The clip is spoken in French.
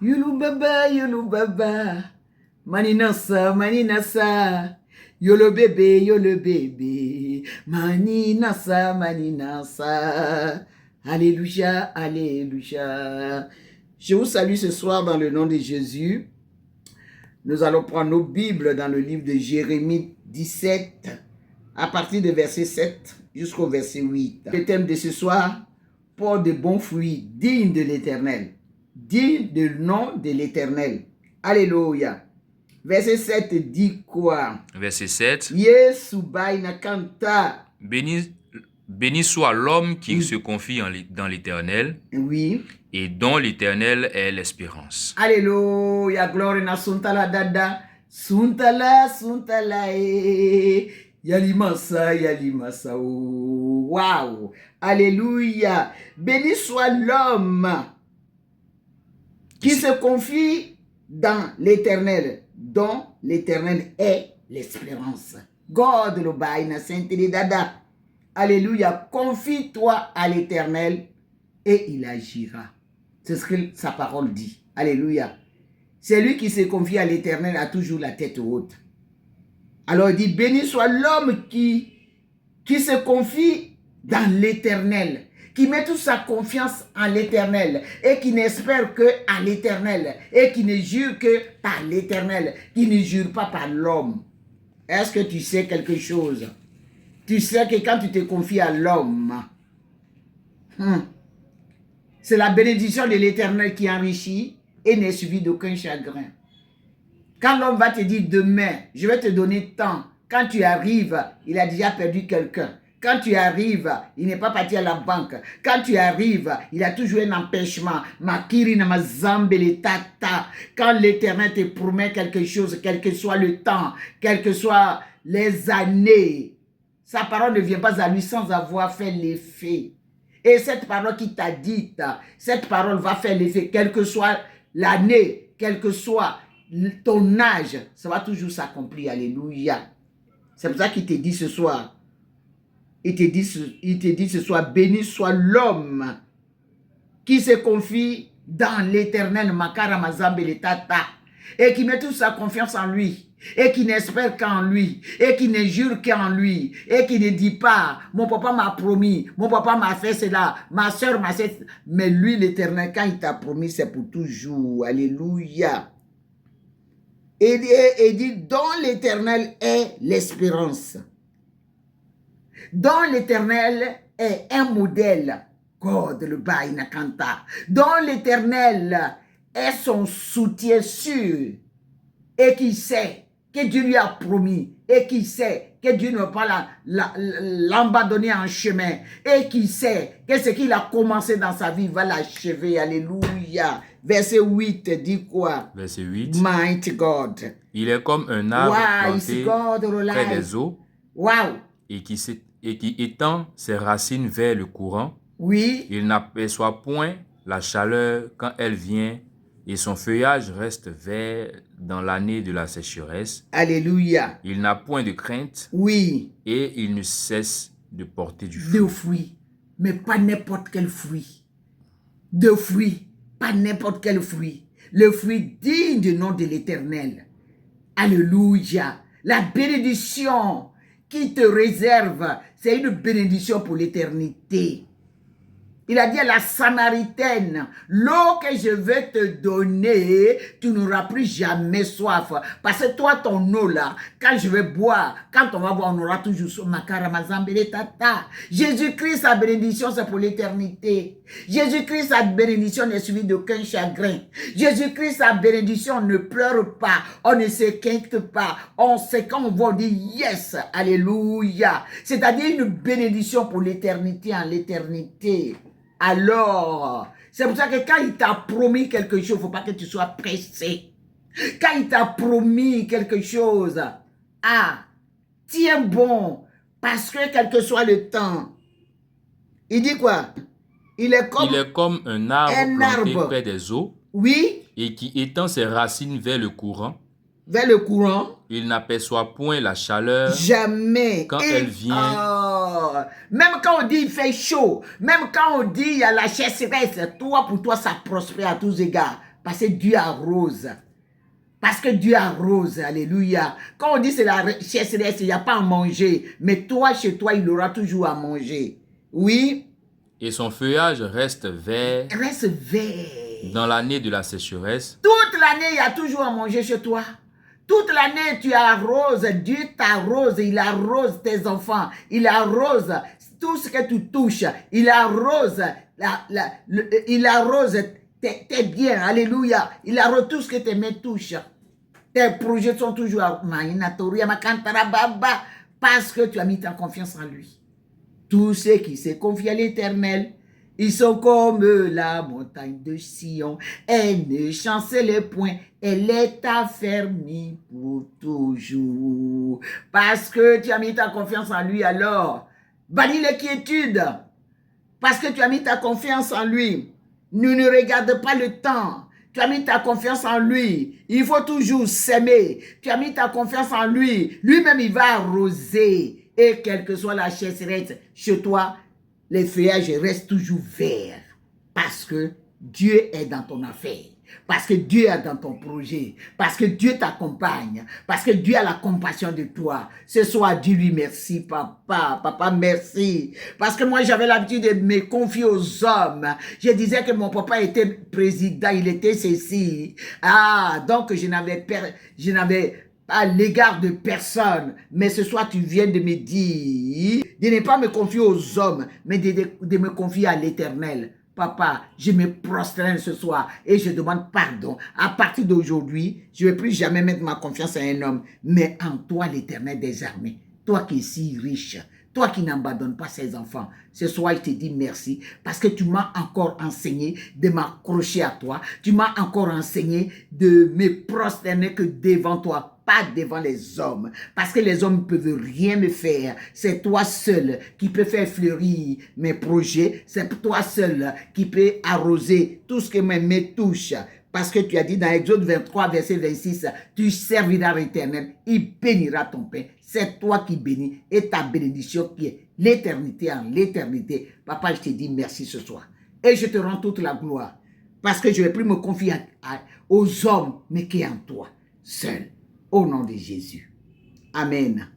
Yulu baba, maninasa, maninasa. Yolo bébé, maninasa, maninasa. Alléluia, alléluia. Je vous salue ce soir dans le nom de Jésus. Nous allons prendre nos Bibles dans le livre de Jérémie 17, à partir de verset 7 jusqu'au verset 8. Le thème de ce soir, pour de bons fruits dignes de l'Éternel. Digne du nom de l'Éternel. Alléluia. Verset 7 dit quoi? Verset 7. Béni soit l'homme qui se confie dans l'Éternel. Oui. Et dont l'Éternel est l'espérance. Alléluia. Gloire na suntala dada. Suntala, suntala Yalimasa, yalimasa. Wow. Alléluia. Béni soit l'homme qui se confie dans l'Éternel, dont l'Éternel est l'espérance. God le baina sainte dada. Alléluia. Confie-toi à l'Éternel et il agira. C'est ce que sa parole dit. Alléluia. C'est lui qui se confie à l'Éternel a toujours la tête haute. Alors il dit, béni soit l'homme qui se confie dans l'Éternel, qui met toute sa confiance en l'Éternel et qui n'espère que à l'Éternel et qui ne jure que par l'Éternel, qui ne jure pas par l'homme. Est-ce que tu sais quelque chose? Tu sais que quand tu te confies à l'homme, c'est la bénédiction de l'Éternel qui enrichit et n'est suivie d'aucun chagrin. Quand l'homme va te dire demain, je vais te donner tant, quand tu arrives, il a déjà perdu quelqu'un. Quand tu arrives, il n'est pas parti à la banque. Quand tu arrives, il a toujours un empêchement. Quand l'Éternel te promet quelque chose, quel que soit le temps, quelles que soient les années, sa parole ne vient pas à lui sans avoir fait l'effet. Et cette parole qui t'a dite, cette parole va faire l'effet, quelle que soit l'année, quel que soit ton âge, ça va toujours s'accomplir. Alléluia. C'est pour ça qu'il te dit ce soir, il te dit ce soir, béni soit l'homme qui se confie dans l'Éternel, Makara Mazambe le Tata, et qui met toute sa confiance en lui, et qui n'espère qu'en lui, et qui ne jure qu'en lui, et qui ne dit pas, mon papa m'a promis, mon papa m'a fait cela, ma soeur m'a fait, mais lui l'Éternel, quand il t'a promis, c'est pour toujours. Alléluia. Et dit, dont l'Éternel est l'espérance. Dont l'Éternel est un modèle. God le baina kanta. Dont l'Éternel est son soutien sûr. Et qui sait que Dieu lui a promis. Et qui sait que Dieu ne va pas l'abandonner en chemin. Et qui sait que ce qu'il a commencé dans sa vie va l'achever. Alléluia. Verset 8 dit quoi? Verset 8. Mighty God. Il est comme un arbre planté près des eaux. Wow. Et qui étend ses racines vers le courant. Oui. Il n'aperçoit point la chaleur quand elle vient et son feuillage reste vert dans l'année de la sécheresse. Alléluia. Il n'a point de crainte. Oui. Et il ne cesse de porter du fruit. De fruits, mais pas n'importe quel fruit. De fruits, pas n'importe quel fruit. Le fruit digne du nom de l'Éternel. Alléluia. La bénédiction qui te réserve, c'est une bénédiction pour l'éternité. Il a dit à la Samaritaine, l'eau que je vais te donner, tu n'auras plus jamais soif. Parce que toi, ton eau là, quand je vais boire, quand on va boire, on aura toujours soif. Jésus-Christ, sa bénédiction, c'est pour l'éternité. Jésus-Christ, sa bénédiction n'est suivie d'aucun chagrin. Jésus-Christ, sa bénédiction, on ne pleure pas, on ne s'inquiète pas. On sait quand on va, on dit yes, alléluia. C'est-à-dire une bénédiction pour l'éternité en l'éternité. Alors, c'est pour ça que quand il t'a promis quelque chose, il ne faut pas que tu sois pressé. Quand il t'a promis quelque chose, tiens bon, parce que quel que soit le temps, il dit quoi? Il est comme un arbre planté près des eaux. Oui. Et qui étend ses racines vers le courant. Vers le courant. Il n'aperçoit point la chaleur. Jamais. Quand elle vient. Même quand on dit il fait chaud, même quand on dit il y a la sécheresse, pour toi ça prospère à tous égards. Parce que Dieu arrose. Parce que Dieu arrose, alléluia. Quand on dit c'est la sécheresse, il n'y a pas à manger. Mais toi, chez toi, il aura toujours à manger. Oui. Et son feuillage reste vert Reste vert. dans l'année de la sécheresse. Toute l'année, il y a toujours à manger chez toi. Toute l'année, tu arroses. Dieu t'arrose. Il arrose tes enfants. Il arrose tout ce que tu touches. Il arrose, il arrose tes biens. Alléluia. Il arrose tout ce que tes mains touchent. Tes projets sont toujours à parce que tu as mis ta confiance en lui. Tous ceux qui se confient à l'Éternel, ils sont comme la montagne de Sion. Elle ne chancelle point. Elle est affermie pour toujours. Parce que tu as mis ta confiance en lui, alors, bannis l'inquiétude. Parce que tu as mis ta confiance en lui. Ne regarde pas le temps. Tu as mis ta confiance en lui. Il faut toujours s'aimer. Tu as mis ta confiance en lui. Lui-même, il va arroser. Et quelle que soit la sécheresse chez toi, les feuillages restent toujours verts. Parce que Dieu est dans ton affaire. Parce que Dieu est dans ton projet. Parce que Dieu t'accompagne. Parce que Dieu a la compassion de toi. Ce soir, dis-lui merci, papa. Papa, merci. Parce que moi, j'avais l'habitude de me confier aux hommes. Je disais que mon papa était président. Il était ceci. Ah, donc je n'avais à l'égard de personne. Mais ce soir, tu viens de me dire de ne pas me confier aux hommes, mais de me confier à l'Éternel. Papa, je me prosterne ce soir et je demande pardon. À partir d'aujourd'hui, je ne vais plus jamais mettre ma confiance à un homme, mais en toi, l'Éternel des armées. Toi qui es si riche, toi qui n'abandonnes pas ses enfants. Ce soir, je te dis merci parce que tu m'as encore enseigné de m'accrocher à toi. Tu m'as encore enseigné de me prosterner que devant toi, pas devant les hommes. Parce que les hommes ne peuvent rien me faire. C'est toi seul qui peux faire fleurir mes projets. C'est toi seul qui peux arroser tout ce que mes mains touchent. Parce que tu as dit dans Exode 23, verset 26, tu serviras l'Éternel, il bénira ton pain. C'est toi qui bénis et ta bénédiction qui est l'éternité en l'éternité. Papa, je te dis merci ce soir. Et je te rends toute la gloire. Parce que je ne vais plus me confier aux hommes, mais qui est en toi, seul. Au nom de Jésus. Amen.